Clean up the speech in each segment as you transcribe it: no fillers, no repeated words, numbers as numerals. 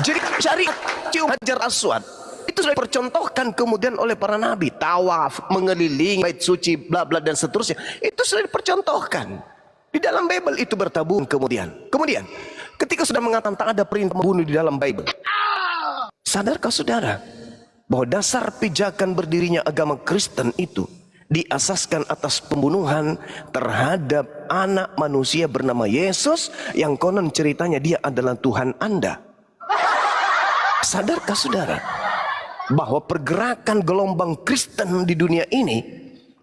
Jadi syariat cium hajar aswad itu sudah dipercontohkan kemudian oleh para nabi. Tawaf, mengelilingi bait suci, bla bla dan seterusnya, itu sudah dipercontohkan di dalam Bible. Itu bertabung kemudian ketika sudah mengatakan tak ada perintah membunuh di dalam Bible, sadarkah saudara bahwa dasar pijakan berdirinya agama Kristen itu diasaskan atas pembunuhan terhadap anak manusia bernama Yesus yang konon ceritanya dia adalah Tuhan Anda? Sadarkah saudara bahwa pergerakan gelombang Kristen di dunia ini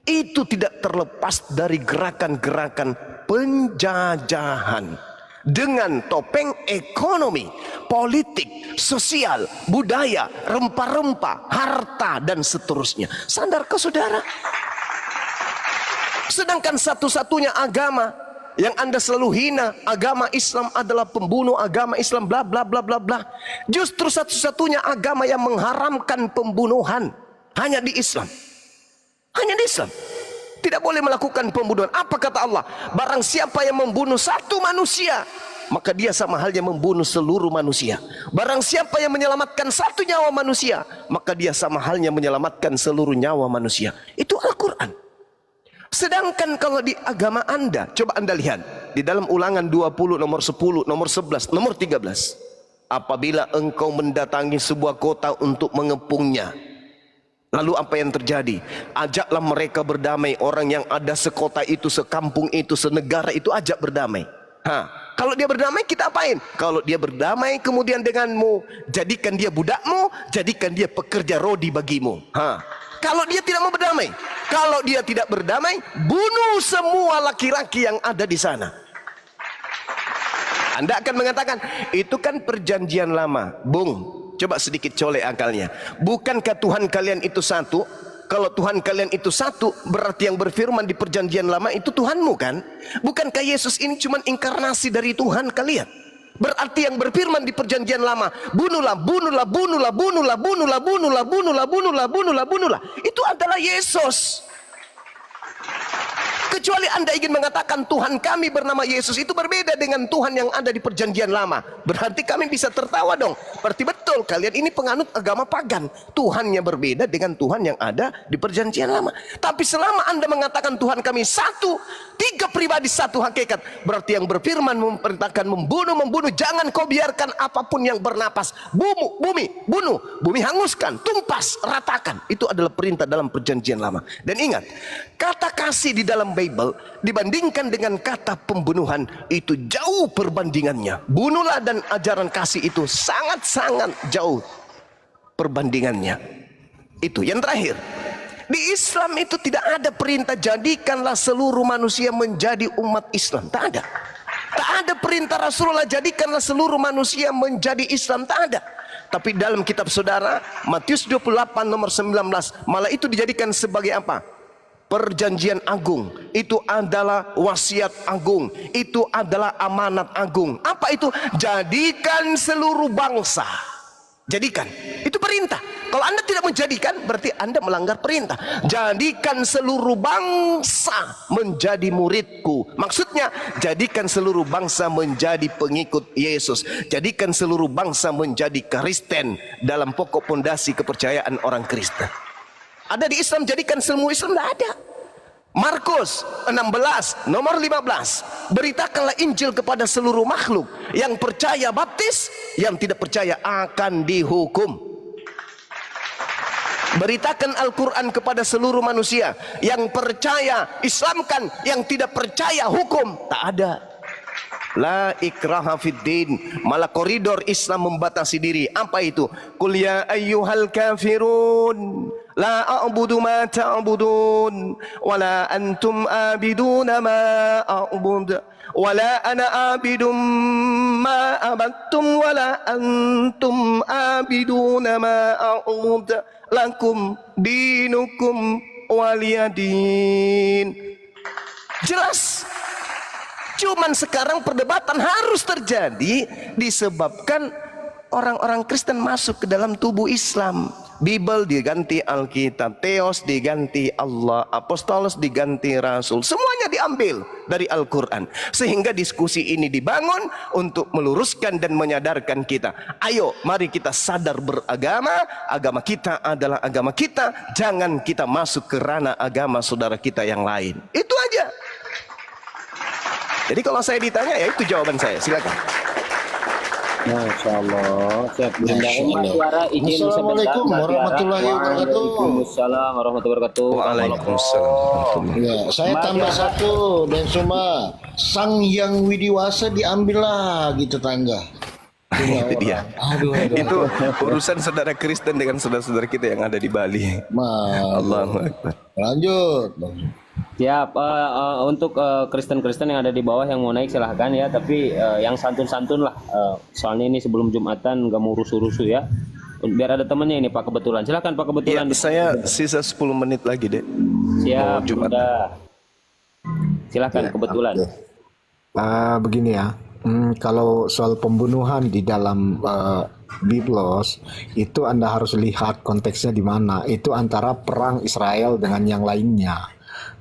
itu tidak terlepas dari gerakan-gerakan penjajahan dengan topeng ekonomi, politik, sosial, budaya, rempah-rempah, harta dan seterusnya. Sadarkah saudara? Sedangkan satu-satunya agama yang Anda selalu hina, agama Islam adalah pembunuh, agama Islam bla bla bla bla bla. Justru satu-satunya agama yang mengharamkan pembunuhan hanya di Islam. Hanya di Islam. Tidak boleh melakukan pembunuhan. Apa kata Allah? Barang siapa yang membunuh satu manusia, maka dia sama halnya membunuh seluruh manusia. Barang siapa yang menyelamatkan satu nyawa manusia, maka dia sama halnya menyelamatkan seluruh nyawa manusia. Itu Al-Quran. Sedangkan kalau di agama Anda, coba Anda lihat di dalam Ulangan 20 nomor 10, nomor 11, nomor 13. Apabila engkau mendatangi sebuah kota untuk mengepungnya, lalu apa yang terjadi? Ajaklah mereka berdamai. Orang yang ada sekota itu, sekampung itu, senegara itu, ajak berdamai. Kalau dia berdamai, kita apain? Kalau dia berdamai kemudian denganmu, jadikan dia budakmu, jadikan dia pekerja rodi bagimu. Kalau dia tidak mau berdamai, kalau dia tidak berdamai, bunuh semua laki-laki yang ada di sana. Anda akan mengatakan, itu kan perjanjian lama. Bung, coba sedikit colek akalnya. Bukankah Tuhan kalian itu satu? Kalau Tuhan kalian itu satu, berarti yang berfirman di perjanjian lama itu Tuhanmu kan? Bukankah Yesus ini cuma inkarnasi dari Tuhan kalian? Berarti yang berfirman di perjanjian lama, bunuhlah, bunuhlah, bunuhlah, bunuhlah, bunuhlah, bunuhlah, bunuhlah, bunuhlah, bunuhlah, bunuhlah, itu adalah Yesus. Kecuali Anda ingin mengatakan Tuhan kami bernama Yesus itu berbeda dengan Tuhan yang ada di perjanjian lama, berarti kami bisa tertawa dong. Berarti betul kalian ini penganut agama pagan, Tuhannya berbeda dengan Tuhan yang ada di perjanjian lama. Tapi selama Anda mengatakan Tuhan kami satu, tiga pribadi satu hakikat, berarti yang berfirman memerintahkan membunuh, jangan kau biarkan apapun yang bernapas, bumi bunuh, bumi hanguskan, tumpas, ratakan. Itu adalah perintah dalam perjanjian lama. Dan ingat, kata kasih di dalam Bible dibandingkan dengan kata pembunuhan itu jauh perbandingannya. Bunuhlah dan ajaran kasih itu sangat-sangat jauh perbandingannya. Itu yang terakhir. Di Islam itu tidak ada perintah jadikanlah seluruh manusia menjadi umat Islam. Tak ada. Tak ada perintah Rasulullah jadikanlah seluruh manusia menjadi Islam. Tak ada. Tapi dalam kitab saudara Matius 28 nomor 19 malah itu dijadikan sebagai apa? Perjanjian agung. Itu adalah wasiat agung. Itu adalah amanat agung. Apa itu? Jadikan seluruh bangsa. Jadikan. Itu perintah. Kalau Anda tidak menjadikan, berarti Anda melanggar perintah. Jadikan seluruh bangsa menjadi muridku. Maksudnya, jadikan seluruh bangsa menjadi pengikut Yesus. Jadikan seluruh bangsa menjadi Kristen dalam pokok pondasi kepercayaan orang Kristen. Ada di Islam, jadikan semua Islam, tidak ada. Markus 16 nomor 15, beritakanlah Injil kepada seluruh makhluk. Yang percaya baptis, yang tidak percaya akan dihukum. Beritakan Al-Quran kepada seluruh manusia. Yang percaya Islamkan, yang tidak percaya hukum. Tak ada. La ikraha fid din. Malah koridor Islam membatasi diri. Apa itu? Qul ya ayyuhal kafirun la a'budu ma ta'budun wala antum abiduna ma a'bud wala ana abidum ma abattum wala antum abiduna ma a'bud lakum dinukum waliyadin. Jelas. Cuman sekarang perdebatan harus terjadi disebabkan orang-orang Kristen masuk ke dalam tubuh Islam. Bible diganti Alkitab, Theos diganti Allah, Apostolos diganti Rasul. Semuanya diambil dari Al-Quran. Sehingga diskusi ini dibangun untuk meluruskan dan menyadarkan kita. Ayo, mari kita sadar beragama. Agama kita adalah agama kita. Jangan kita masuk ke ranah agama saudara kita yang lain. Itu aja. Jadi kalau saya ditanya, ya itu jawaban saya. Silakan. Masya Allah. Siap. Suara izin Assalamualaikum warahmatullahi wabarakatuh. Waalaikumsalam warahmatullahi wabarakatuh. Waalaikumsalam. Ya, saya tambah satu dan cuma Sang Yang Widiwasa diambil lagi tetangga. Itu dia. Aduh. Itu urusan saudara Kristen dengan saudara-saudara kita yang ada di Bali. Allahu Akbar. Lanjut. Siap. Untuk Kristen-Kristen yang ada di bawah yang mau naik silahkan ya. Tapi yang santun-santun lah. Soalnya ini sebelum Jumatan nggak mau rusuh-rusuh ya. Biar ada temennya ini Pak Kebetulan. Silahkan Pak Kebetulan. Ya, saya sisa 10 menit lagi deh. Siap. Jumat. Udah. Silahkan Kebetulan. Begini ya. Kalau soal pembunuhan di dalam Biblos itu Anda harus lihat konteksnya di mana. Itu antara perang Israel dengan yang lainnya.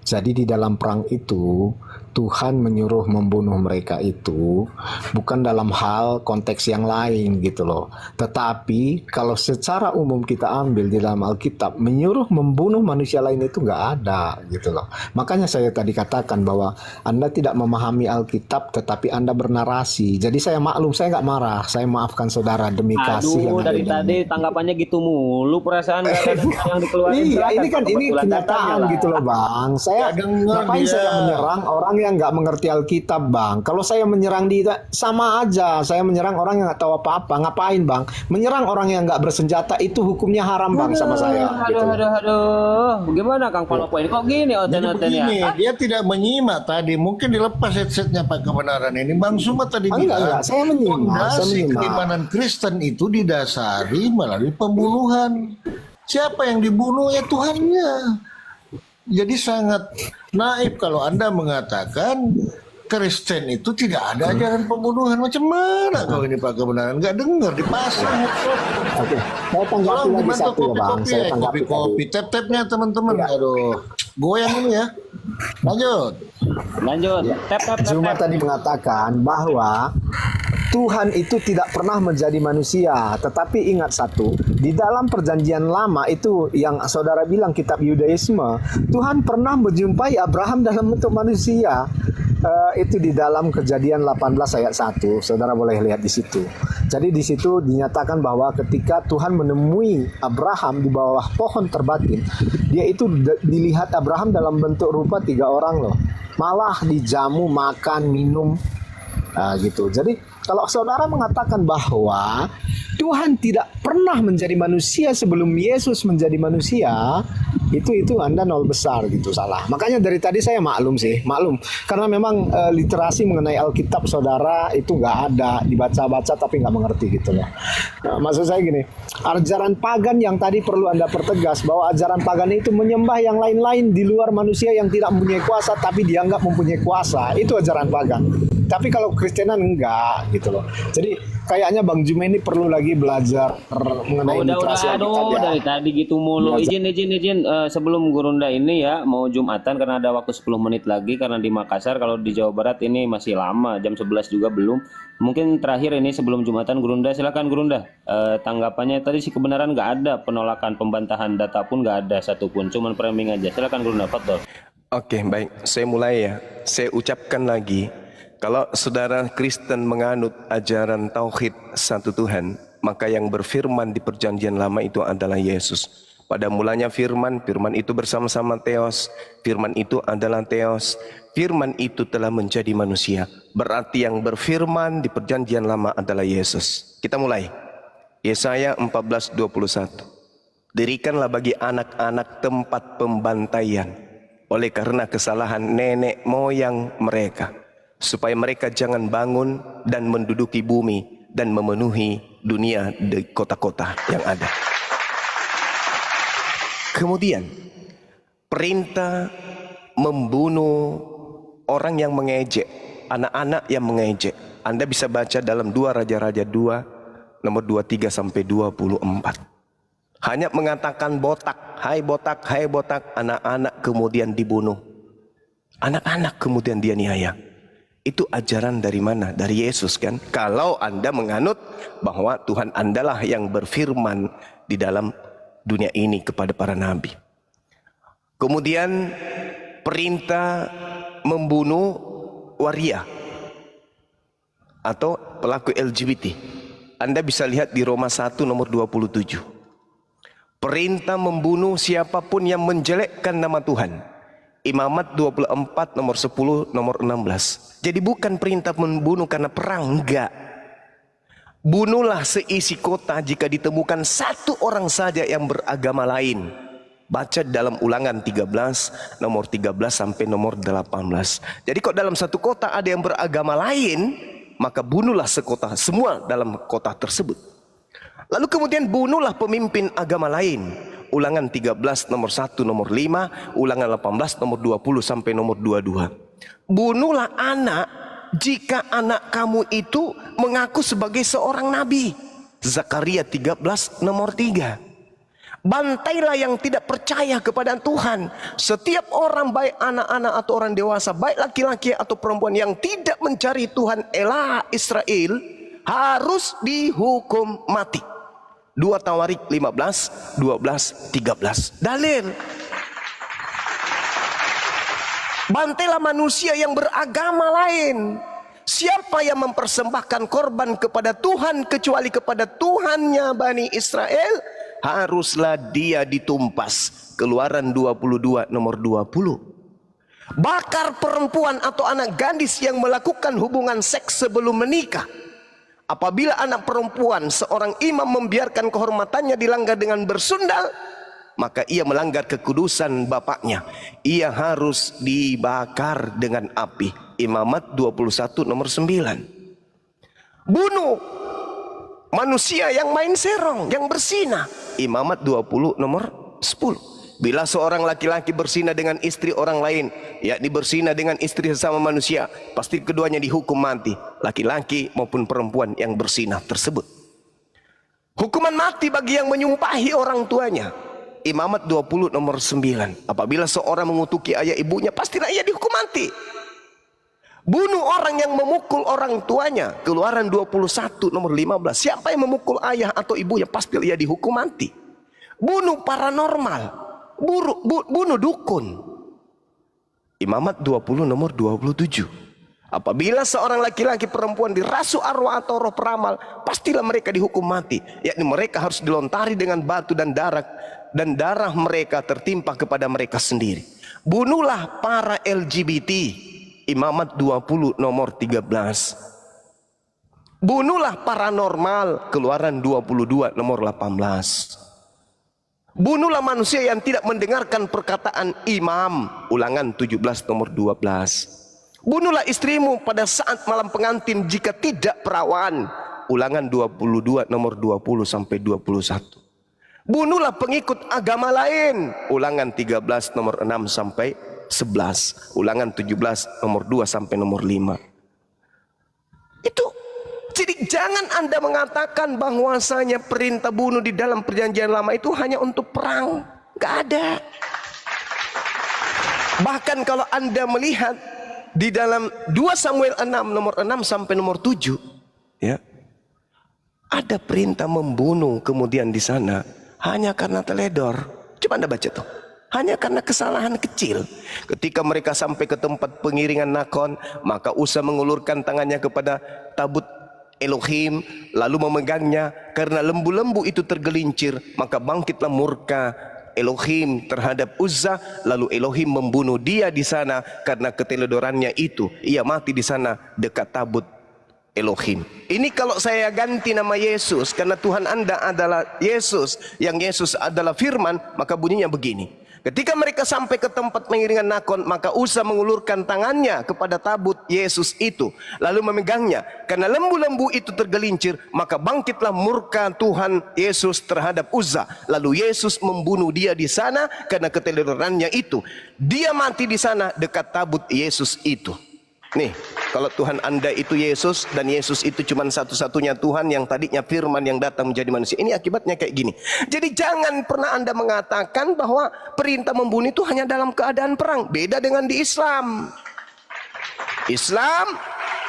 Jadi di dalam perang itu Tuhan menyuruh membunuh mereka itu bukan dalam hal konteks yang lain gitu loh. Tetapi kalau secara umum kita ambil di dalam Alkitab, menyuruh membunuh manusia lain itu nggak ada gitu loh. Makanya saya tadi katakan bahwa Anda tidak memahami Alkitab tetapi Anda bernarasi. Jadi saya maklum, saya nggak marah. Saya maafkan saudara demi kasih yang Aduh, dari tadi tanggapannya gitu mulu, perasaan gak ada yang dikeluarin. Iya, ini kenyataan gitu loh Bang. Saya ngapain saya menyerang orang yang nggak mengerti Alkitab Bang? Kalau saya menyerang dia sama aja. Saya menyerang orang yang nggak tahu apa-apa. Ngapain Bang? Menyerang orang yang nggak bersenjata itu hukumnya haram Bang sama saya. Aduh. Gimana Kang Palopo ini? Kok gini Begini, dia tidak menyimak tadi. Mungkin dilepas headsetnya Pak kebenaran ini. Bang Suma tadi Enggak, saya menyimak. Keimanan Kristen itu didasari melalui pembunuhan. Siapa yang dibunuh ya Tuhannya. Jadi sangat naif kalau Anda mengatakan Kristen itu tidak ada ajaran pembunuhan. Macam mana kau ini Pak kebenaran? Nggak dengar dipasang. Oke, saya tanggapi lagi satu ya Bang. Saya tanggapi kopi tap-tapnya teman-teman. Aduh, goyang ini ya. Lanjut. Tap. Zuma tadi mengatakan bahwa Tuhan itu tidak pernah menjadi manusia. Tetapi ingat satu, di dalam perjanjian lama itu yang saudara bilang kitab Yudaisme, Tuhan pernah menjumpai Abraham dalam bentuk manusia. Itu di dalam Kejadian 18 ayat 1. Saudara boleh lihat di situ. Jadi di situ dinyatakan bahwa ketika Tuhan menemui Abraham di bawah pohon terbatin, dia itu dilihat Abraham dalam bentuk rupa 3 orang loh. Malah dijamu, makan, minum. Gitu. Jadi kalau saudara mengatakan bahwa Tuhan tidak pernah menjadi manusia sebelum Yesus menjadi manusia, itu Anda nol besar gitu, salah. Makanya dari tadi saya maklum karena memang literasi mengenai Alkitab saudara itu nggak ada, dibaca-baca tapi nggak mengerti gitu loh. Maksud saya gini, ajaran pagan yang tadi perlu Anda pertegas bahwa ajaran pagan itu menyembah yang lain-lain di luar manusia yang tidak mempunyai kuasa tapi dianggap mempunyai kuasa, itu ajaran pagan. Tapi kalau Kristenan enggak gitu loh. Jadi kayaknya Bang Juma ini perlu lagi belajar mengenai literasi Alkitab ya. Dari tadi gitu mulu. Izin sebelum Gurunda ini ya mau Jumatan karena ada waktu 10 menit lagi karena di Makassar, kalau di Jawa Barat ini masih lama, jam 11 juga belum. Mungkin terakhir ini sebelum Jumatan Gurunda, silakan Gurunda. Tanggapannya tadi sih kebenaran nggak ada penolakan, pembantahan data pun nggak ada satupun, cuman framing aja. Silakan Gurunda, Fadol. Oke, baik. Saya mulai ya. Saya ucapkan lagi. Kalau saudara Kristen menganut ajaran tauhid satu Tuhan, maka yang berfirman di perjanjian lama itu adalah Yesus. Pada mulanya firman itu bersama-sama Theos, firman itu adalah Theos, firman itu telah menjadi manusia. Berarti yang berfirman di perjanjian lama adalah Yesus. Kita mulai. Yesaya 14:21. Dirikanlah bagi anak-anak tempat pembantaian oleh karena kesalahan nenek moyang mereka, supaya mereka jangan bangun dan menduduki bumi dan memenuhi dunia di kota-kota yang ada. Kemudian perintah membunuh orang yang mengejek, anak-anak yang mengejek. Anda bisa baca dalam 2 Raja-Raja 2 nomor 23 sampai 24. Hanya mengatakan botak, hai botak, hai botak. Anak-anak kemudian dibunuh. Anak-anak kemudian dianiaya. Itu ajaran dari mana? Dari Yesus kan? Kalau Anda menganut bahwa Tuhan Andalah yang berfirman di dalam dunia ini kepada para nabi. Kemudian perintah membunuh waria atau pelaku LGBT. Anda bisa lihat di Roma 1 nomor 27. Perintah membunuh siapapun yang menjelekkan nama Tuhan. Imamat 24 nomor 10 nomor 16. Jadi bukan perintah membunuh karena perang, enggak. Bunuhlah seisi kota jika ditemukan satu orang saja yang beragama lain. Baca dalam Ulangan 13 nomor 13 sampai nomor 18. Jadi kok dalam satu kota ada yang beragama lain, maka bunuhlah sekota, semua dalam kota tersebut. Lalu kemudian bunuhlah pemimpin agama lain. Ulangan 13 nomor 1 nomor 5, Ulangan 18 nomor 20 sampai nomor 22. Bunuhlah anak jika anak kamu itu mengaku sebagai seorang nabi. Zakaria 13 nomor 3. Bantailah yang tidak percaya kepada Tuhan. Setiap orang, baik anak-anak atau orang dewasa, baik laki-laki atau perempuan yang tidak mencari Tuhan Allah Israel, harus dihukum mati. 2 Tawarik 15, 12, 13. Dalil. Bantailah manusia yang beragama lain. Siapa yang mempersembahkan korban kepada Tuhan kecuali kepada Tuhannya Bani Israel, haruslah dia ditumpas. Keluaran 22 nomor 20. Bakar perempuan atau anak gadis yang melakukan hubungan seks sebelum menikah. Apabila anak perempuan seorang imam membiarkan kehormatannya dilanggar dengan bersundal, maka ia melanggar kekudusan bapaknya. Ia harus dibakar dengan api. Imamat 21 nomor 9. Bunuh manusia yang main serong, yang berzina. Imamat 20 nomor 10. Bila seorang laki-laki berzina dengan istri orang lain, yakni berzina dengan istri sesama manusia, pasti keduanya dihukum mati, laki-laki maupun perempuan yang berzina tersebut. Hukuman mati bagi yang menyumpahi orang tuanya. Imamat 20 nomor 9. Apabila seorang mengutuki ayah ibunya, pastilah ia dihukum mati. Bunuh orang yang memukul orang tuanya. Keluaran 21 nomor 15. Siapa yang memukul ayah atau ibunya, pastilah ia dihukum mati. Bunuh paranormal. Bunuh dukun. Imamat 20 nomor 27. Apabila seorang laki-laki perempuan dirasuki arwah atau roh peramal, pastilah mereka dihukum mati. Yakni mereka harus dilontari dengan batu dan darah mereka tertimpa kepada mereka sendiri. Bunuhlah para LGBT. Imamat 20 nomor 13. Bunuhlah paranormal. Keluaran 22 nomor 18. Bunuhlah manusia yang tidak mendengarkan perkataan imam. Ulangan 17 nomor 12. Bunuhlah istrimu pada saat malam pengantin jika tidak perawan. Ulangan 22 nomor 20 sampai 21. Bunuhlah pengikut agama lain. Ulangan 13 nomor 6 sampai 11. Ulangan 17 nomor 2 sampai nomor 5. Itu. Jadi jangan Anda mengatakan bahwasanya perintah bunuh di dalam perjanjian lama itu hanya untuk perang. Gak ada. Bahkan kalau Anda melihat di dalam 2 Samuel 6 nomor 6 sampai nomor 7, ya, ada perintah membunuh kemudian di sana hanya karena teledor. Coba Anda baca tuh. Hanya karena kesalahan kecil. Ketika mereka sampai ke tempat pengiringan Nakon, maka Usa mengulurkan tangannya kepada tabut Elohim, lalu memegangnya. Karena lembu-lembu itu tergelincir, maka bangkitlah murka Elohim terhadap Uzza. Lalu Elohim membunuh dia di sana karena keteledorannya itu. Ia mati di sana dekat tabut Elohim. Ini kalau saya ganti nama Yesus, karena Tuhan Anda adalah Yesus, yang Yesus adalah firman, maka bunyinya begini. Ketika mereka sampai ke tempat pengiringan Nakon, maka Usa mengulurkan tangannya kepada tabut Yesus itu, lalu memegangnya. Karena lembu-lembu itu tergelincir, maka bangkitlah murka Tuhan Yesus terhadap Uzza. Lalu Yesus membunuh dia di sana karena keteledorannya itu. Dia mati di sana dekat tabut Yesus itu. Nih, kalau Tuhan Anda itu Yesus dan Yesus itu cuma satu-satunya Tuhan yang tadinya firman yang datang menjadi manusia. Ini akibatnya kayak gini. Jadi jangan pernah Anda mengatakan bahwa perintah membunuh itu hanya dalam keadaan perang. Beda dengan di Islam. Islam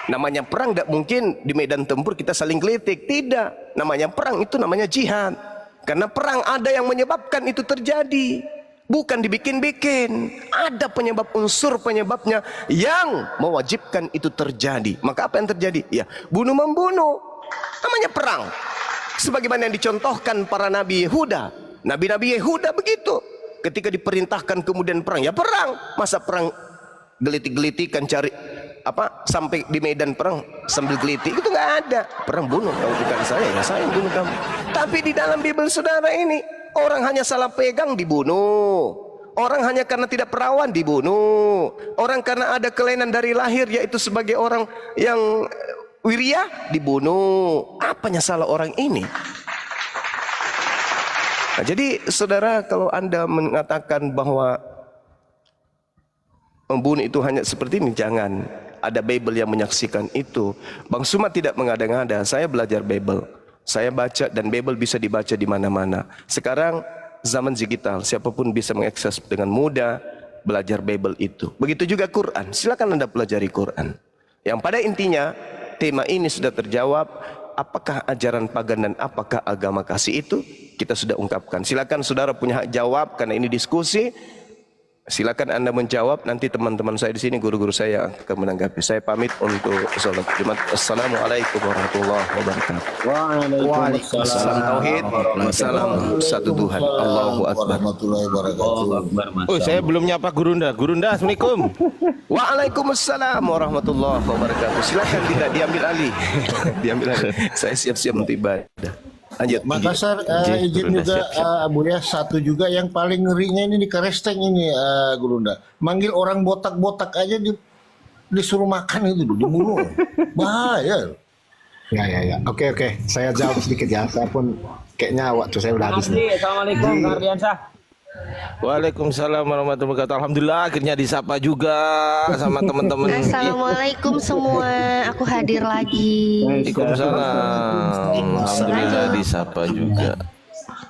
namanya perang tidak mungkin di medan tempur kita saling gelitik. Tidak. Namanya perang itu namanya jihad. Karena perang ada yang menyebabkan itu terjadi. Bukan dibikin-bikin. Ada penyebab, unsur penyebabnya yang mewajibkan itu terjadi. Maka apa yang terjadi? Ya, bunuh-membunuh. Namanya perang. Sebagaimana yang dicontohkan para Nabi Yehuda. Nabi-Nabi Yehuda begitu. Ketika diperintahkan kemudian perang, ya perang. Masa perang gelitik-gelitikan cari apa sampai di medan perang sambil gelitik, itu nggak ada. Perang bunuh, kalau bukan saya ya saya yang bunuh kamu. Tapi di dalam Bible saudara ini, orang hanya salah pegang dibunuh, orang hanya karena tidak perawan dibunuh, orang karena ada kelainan dari lahir yaitu sebagai orang yang wirya dibunuh. Apanya salah orang ini? Nah, jadi saudara, kalau Anda mengatakan bahwa membunuh itu hanya seperti ini, jangan. Ada Bible yang menyaksikan itu. Bang Suma tidak mengada-ngada. Saya belajar Bible, saya baca, dan Bible bisa dibaca di mana-mana. Sekarang zaman digital, siapapun bisa mengakses dengan mudah belajar Bible itu. Begitu juga Quran. Silakan Anda pelajari Quran. Yang pada intinya tema ini sudah terjawab. Apakah ajaran pagan dan apakah agama kasih itu? Kita sudah ungkapkan. Silakan saudara punya hak jawab karena ini diskusi. Silakan Anda menjawab, nanti teman-teman saya di sini, guru-guru saya akan menanggapi. Saya pamit untuk sholat Jumat. Assalamualaikum warahmatullahi wabarakatuh. Waalaikumsalam. Salam tauhid, salam satu Tuhan. Allahu akbar. Warahmatullahi wabarakatuh. Oh, saya belum nyapa Gurunda. Gurunda, assalamualaikum. Waalaikumsalam warahmatullahi wabarakatuh. Silakan tidak diambil alih. Diambil alih. Saya siap-siap untuk ibadah. Lanjut. Makassar izin juga Buya, satu juga yang paling ngerinya ini di Karesteng ini Gurunda. Manggil orang botak-botak aja disuruh makan itu, dibunuh. Bahaya. Ya. Oke. Saya jawab sedikit ya. Saya pun kayaknya waktu saya udah habis. Assalamualaikum, Kang Ardiansah. Waalaikumsalam warahmatullahi wabarakatuh. Alhamdulillah akhirnya disapa juga sama teman-teman. Assalamualaikum semua, aku hadir lagi. Waalaikumsalam. Alhamdulillah disapa juga.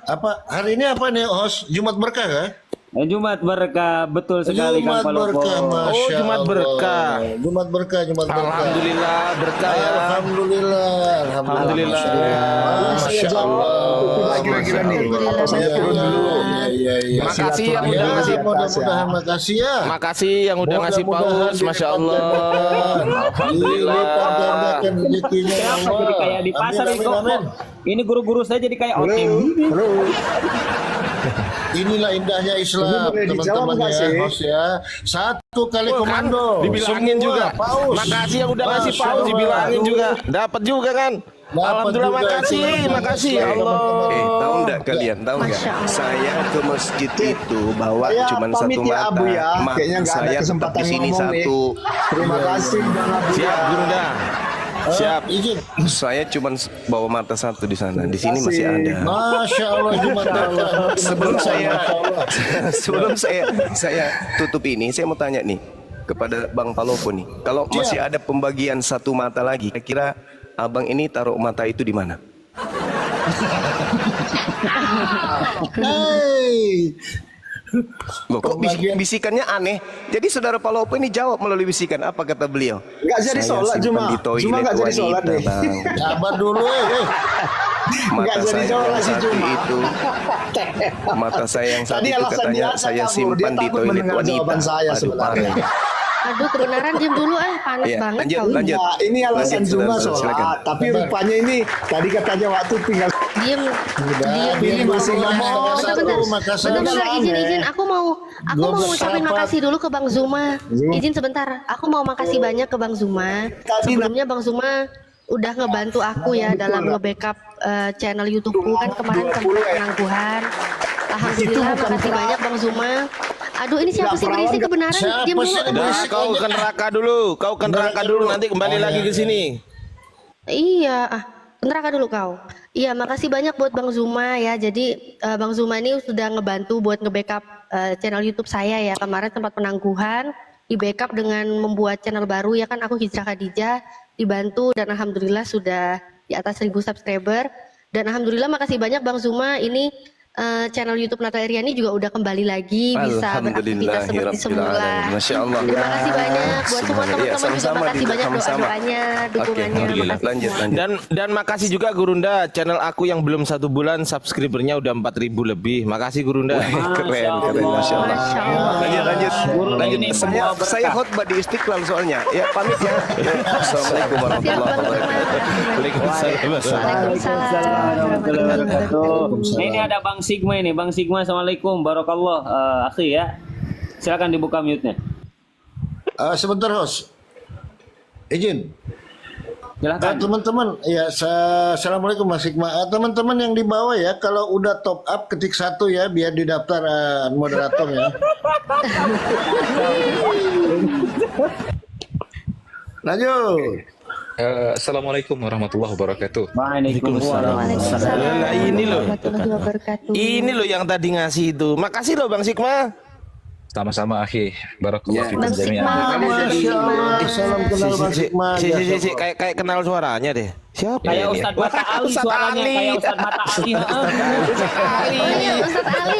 Apa hari ini apa nih host? Jumat berkah kan? Jumat berkah, betul sekali Kang Jumat Palopo. berkah, Masya Oh, Jumat Allah. berkah. Jumat berkah, Jumat berkah. Alhamdulillah berkah ya. Alhamdulillah. Alhamdulillah. Masya Allah. Kira-kira nih. Atau saya turun dulu. Iya. Makasih yang udah Ya, ngasih. mudah-mudahan makasih ya. Makasih yang udah ngasih Mudah-mudahan paus, masya Allah. Alhamdulillah. Alhamdulillah. Rezekinya ya Kenapa jadi kayak di pasar Amin, itu kok? amin. Ini guru-guru saya jadi kayak OTM. Halo. Inilah indahnya Islam, Ini boleh dijawab teman-teman nggak ya, sih? host ya. Satu kali Oh, kan? komando. Dibilangin Semua juga. paus. Makasih yang udah ngasih Masya paus, Allah. dibilangin juga. Dapat juga kan? Dapat Alhamdulillah, juga, makasih ya Allah. Tahu enggak kalian? Tahu enggak? Masya Allah. Saya ke masjid itu bawa Saya cuma pamit satu ya, mata. Abu ya. Kayaknya nggak ada Saya tetap kesempatan di sini ngomong nih. satu. Terima kasih Bang Abu. Siap, Gurunda. Siap. Izin. Saya cuma bawa mata satu di sana. Di sini masih ada. Masya Allah, Jumat berkah. Sebelum saya Masya Allah. sebelum saya tutup ini, saya mau tanya nih kepada Bang Palopo nih. Kalau masih ada pembagian satu mata lagi, kira-kira Abang ini taruh mata itu di mana? Hey. Loh, kok bisikannya aneh? Jadi saudara Palopo ini jawab melalui bisikan. Apa kata beliau? Nggak jadi Saya sholat, simpan Juma. di toilet Juma nggak jadi sholat wanita, nih. Bang. Sabar dulu Nggak jadi saya sholat yang si satu Juma. itu, mata saya yang satu Tadi itu alasan katanya biasa saya kamu, simpan dia di takut toilet mendengar wanita. jawaban saya Aduh, sebenarnya. parah. Aduh, kebenaran diam dulu panas Iya, banget lanjut, kau. lanjut. Nah, ini alasan Lanjut, Juma saudara, silakan. sholat, tapi rupanya ini tadi katanya waktu tinggal Diam. ini masih ngomong. Bentar, izin. Aku mau ngucapin makasih dulu ke Bang Zuma. Izin sebentar. Aku mau makasih banyak ke Bang Zuma. Sebelumnya Bang Zuma udah ngebantu aku ya dalam nge-backup channel YouTubeku kan kemarin sempat penangguhan. Alhamdulillah, makasih banyak Bang Zuma. Aduh, ini siapa sih berisi kebenaran? Diam dulu. Dah, kau ke neraka dulu. Kau ke neraka dulu, nanti kembali lagi ke sini. Iya, ke neraka dulu kau. Iya, makasih banyak buat Bang Zuma ya. Jadi Bang Zuma ini sudah ngebantu buat nge-backup channel YouTube saya ya. Kemarin sempat penangguhan. di backup dengan membuat channel baru ya kan, aku Hijrah Khadijah, dibantu dan alhamdulillah sudah di atas 1000 subscriber. Dan alhamdulillah makasih banyak Bang Zuma, ini channel YouTube Nata Iriani juga udah kembali lagi bisa beraktivitas seperti semula. Masya Allah. Terima kasih banyak buat semua teman-teman juga, sama-sama, makasih Dinda, banyak sama-sama. doa-doanya, dukungannya. Alhamdulillah. Makasih Lanjut, semua. lanjut. Dan makasih juga Gurunda, channel aku yang belum 1 bulan subscribernya udah 4.000 lebih. Makasih Gurunda. Keren, Masya Allah. Masya Allah. Lanjut. Ini semua berkah. Saya khotbah di Istiqlal soalnya. Ya, pamit ya. Assalamualaikum warahmatullahi wabarakatuh. Waalaikumsalam warahmatullahi wabarakatuh. Nah, ini ada Bang Sigma ini, Bang Sigma, assalamualaikum, barakallah, akhi ya. Silakan dibuka mute-nya. Sebentar host, izin. Silakan. Teman-teman, ya assalamualaikum Mas Hikmah. Teman-teman yang di bawah ya, kalau udah top up ketik 1 ya, biar didaftar moderator ya. Lanjut. Assalamualaikum warahmatullahi wabarakatuh. Waalaikumsalam. Waalaikumsalam Nah, ini loh. warahmatullahi wabarakatuh. Ini loh yang tadi ngasih itu. Makasih loh Bang Sigma. Sama-sama akhi. Barakallahu fikum Bang jami'an. Sigma, Masya Allah. Salam kenal Mas Hikmah. Si, kayak kenal suaranya deh. Siapa Kayak ini? Ustadz Mata Ali Ustadz suaranya, Ali. kayak Ustadz Mata Ali. heeh. Oh iya Ustadz Ali.